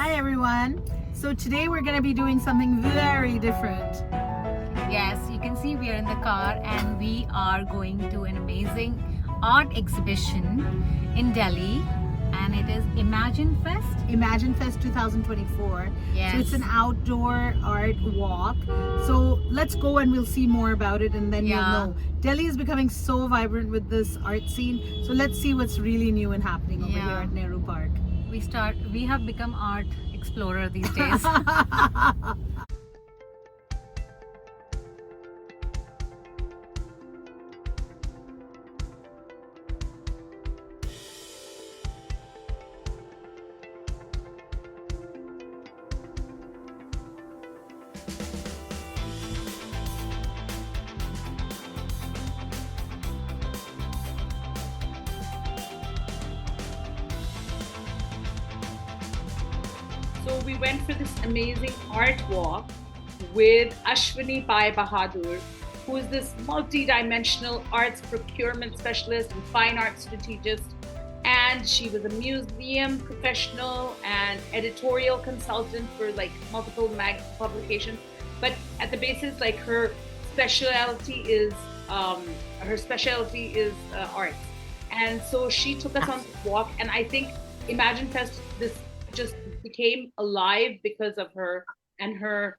Hi everyone. So today we're going to be doing something very different. Yes, you can see we are in the car and we are going to an amazing art exhibition in Delhi, and it is Imagine Fest. Imagine Fest 2024. Yes. So it's an outdoor art walk. So let's go and we'll see more about it and then you'll know. Delhi is becoming so vibrant with this art scene. So let's see what's really new and happening over here at Nehru Park. We have become art explorer these days. So we went for this amazing art walk with Ashwini Pai Bahadur, who is this multi-dimensional arts procurement specialist and fine arts strategist. And she was a museum professional and editorial consultant for like multiple publications. But at the basis, like her specialty is arts. And so she took us on this walk, and I think Imagine Fest, this just became alive because of her and her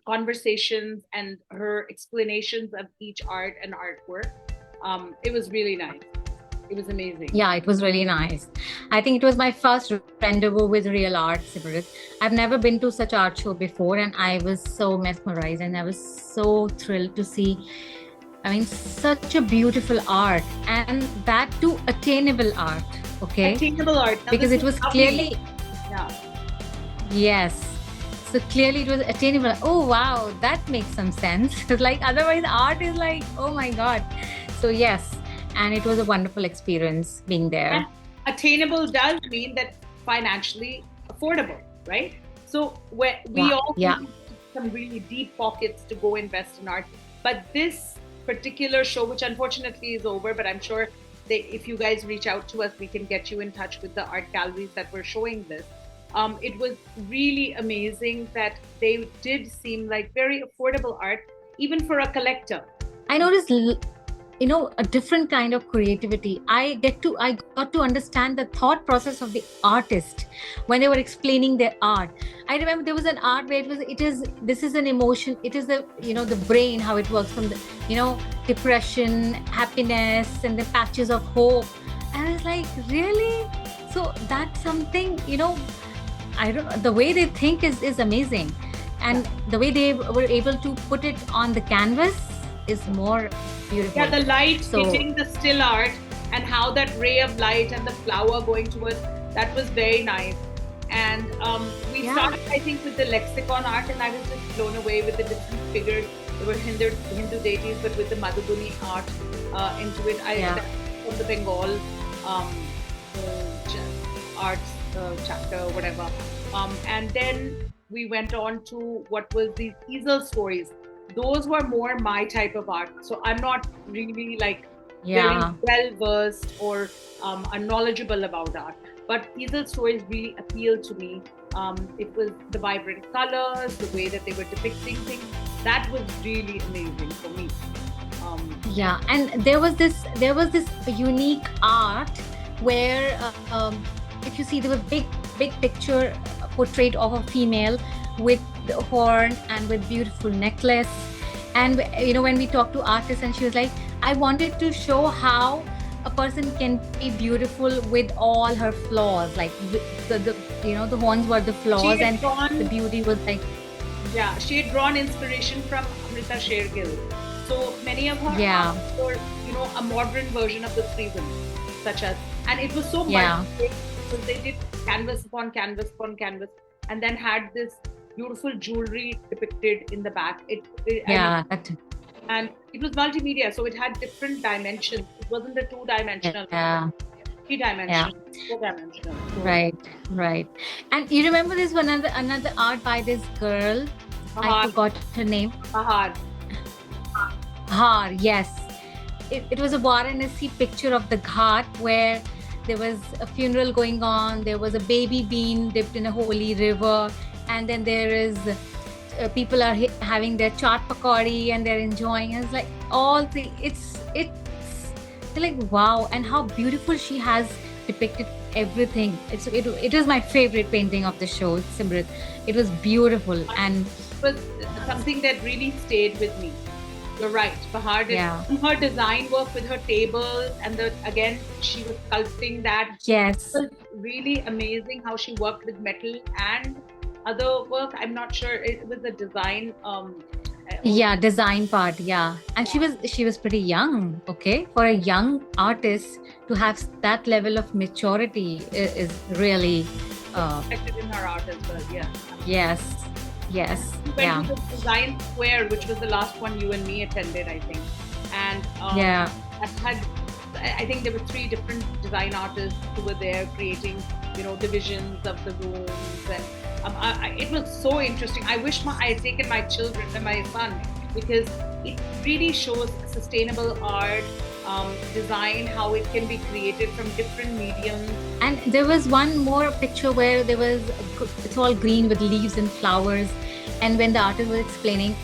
conversations and her explanations of each art and artwork. It was really nice. It was amazing. Yeah, it was really nice. I think it was my first rendezvous with real art, Simrit. I've never been to such art show before, and I was so mesmerized and I was so thrilled to see, I mean, such a beautiful art, and that too attainable art. Okay, attainable art. Now, because it was clearly, yes, so clearly it was attainable. Oh wow, that makes some sense. Like otherwise art is like, oh my god. So yes, and it was a wonderful experience being there. And attainable does mean that financially affordable, right? So we all need some really deep pockets to go invest in art, but this particular show, which unfortunately is over, but I'm sure if you guys reach out to us, we can get you in touch with the art galleries that were showing this. It was really amazing that they did seem like very affordable art, even for a collector. I noticed, a different kind of creativity. I got to understand the thought process of the artist when they were explaining their art. I remember there was an art where this is an emotion. It is the brain, how it works from the, depression, happiness, and the patches of hope. And I was like, really? So that's something, the way they think is amazing. And the way they were able to put it on the canvas is more beautiful. Yeah, the light hitting the still art and how that ray of light and the flower going towards, that was very nice. And we started, I think, with the lexicon art, and I was just blown away with the different figures. There were Hindu deities, but with the Madhubani art into it. From the Bengal arts chapter, whatever. And then we went on to what was these easel stories. Those were more my type of art. So I'm not really like very well versed or knowledgeable about art. But easel stories really appealed to me. It was the vibrant colors, the way that they were depicting things. That was really amazing for me. And there was this unique art where if you see, there was big picture portrait of a female with the horn and with beautiful necklace. And when we talked to artists, and she was like, I wanted to show how a person can be beautiful with all her flaws, like the horns were the flaws and the beauty was like, she had drawn inspiration from Amrita Shergill. So many of her were a modern version of the three women, such as, and it was so much because they did canvas upon canvas upon canvas, and then had this beautiful jewelry depicted in the back. And it was multimedia, so it had different dimensions. It wasn't a two-dimensional, three-dimensional, four-dimensional. Right. And you remember this one another art by this girl? I forgot her name. Bahar, yes. It was a Varanasi picture of the Ghat where there was a funeral going on, there was a baby being dipped in a holy river, and then there is people are having their chaat pakodi and they're enjoying. It's like all the it's like wow, and how beautiful she has depicted everything. It was my favorite painting of the show, Simrit. It was beautiful, and it was something that really stayed with me. You're right. Bahar did her design work with her tables, and again she was sculpting that. Yes, it was really amazing how she worked with metal and other work. I'm not sure it was a design. Design part. And she was pretty young. Okay, for a young artist to have that level of maturity is really reflected in her art as well. Yes. We went to the Design Square, which was the last one you and me attended, I think. And that had, I think there were 3 different design artists who were there creating, divisions of the rooms, and it was so interesting. I wish I had taken my children and my son, because it really shows sustainable art, design, how it can be created from different mediums. And there was one more picture where it's all green with leaves and flowers, and when the artist was explaining,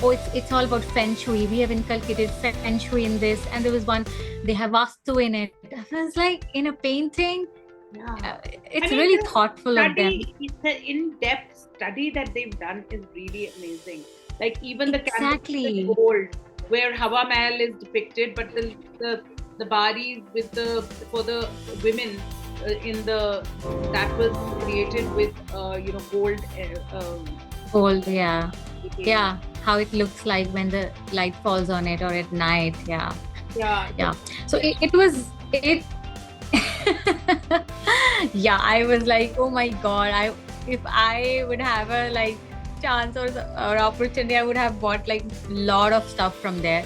it's all about feng shui, we have inculcated feng shui in this, and there was one, they have vastu in it. I was like, in a painting, it's really thoughtful of them. The in-depth study that they've done is really amazing. Like even the canvas with gold, where Hawa Mahal is depicted, but the bodies for the women that was created with gold. Gold, how it looks like when the light falls on it or at night. So it was I was like, oh my god, if I would have a chance or opportunity, I would have bought a lot of stuff from there.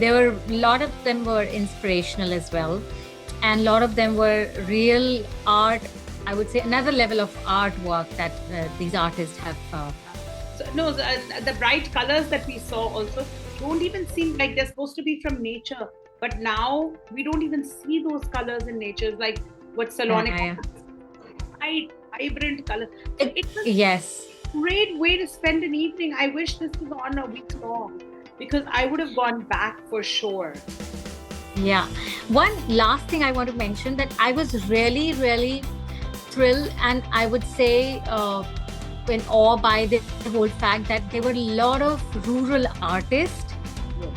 A lot of them were inspirational as well, and a lot of them were real art. I would say another level of artwork that these artists have. The bright colors that we saw also don't even seem like they're supposed to be from nature. But now we don't even see those colors in nature. It's like what Salonika, vibrant colors. It was a great way to spend an evening. I wish this was on a week long, because I would have gone back for sure. One last thing I want to mention, that I was really, really thrilled, and I would say in awe by the whole fact that there were a lot of rural artists.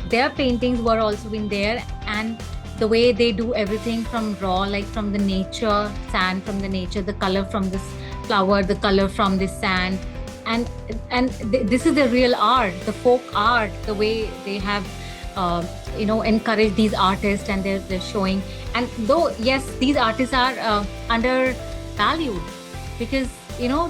Their paintings were also in there, and the way they do everything from raw, like from the nature, sand from the nature, the color from this flower, the color from this sand, and this is the real art, the folk art, the way they have encouraged these artists, and they're showing. And though yes, these artists are undervalued, because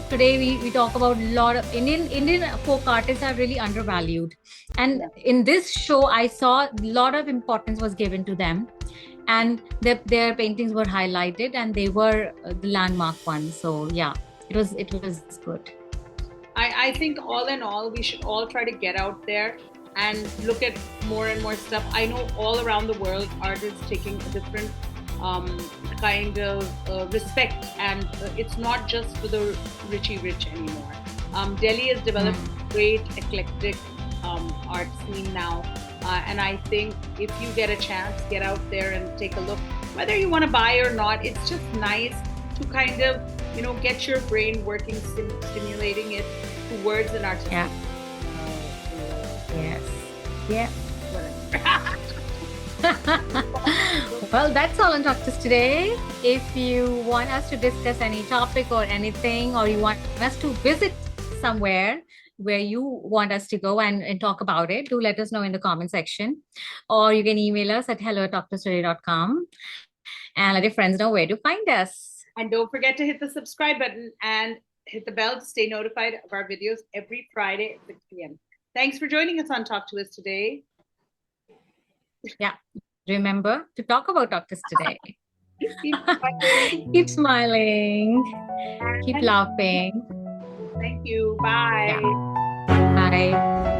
today we talk about a lot of Indian folk artists are really undervalued, and in this show I saw a lot of importance was given to them, and their paintings were highlighted, and they were the landmark ones. So it was good. I think all in all, we should all try to get out there and look at more and more stuff. I know all around the world, art is taking a different kind of respect, and it's not just for the richy rich anymore. Delhi has developed a great eclectic art scene now, and I think if you get a chance, get out there and take a look. Whether you want to buy or not, it's just nice to kind of get your brain working, stimulating it towards an artistic. Well, that's all on Talktous today. If you want us to discuss any topic or anything, or you want us to visit somewhere where you want us to go and talk about it, do let us know in the comment section, or you can email us at hello@talktoustoday.com and let your friends know where to find us. And don't forget to hit the subscribe button and hit the bell to stay notified of our videos every Friday at 6 p.m. Thanks for joining us on Talk to Us today. Remember to talk about Talktous today. Keep smiling. Keep smiling. Keep laughing. Thank you. Bye. Bye.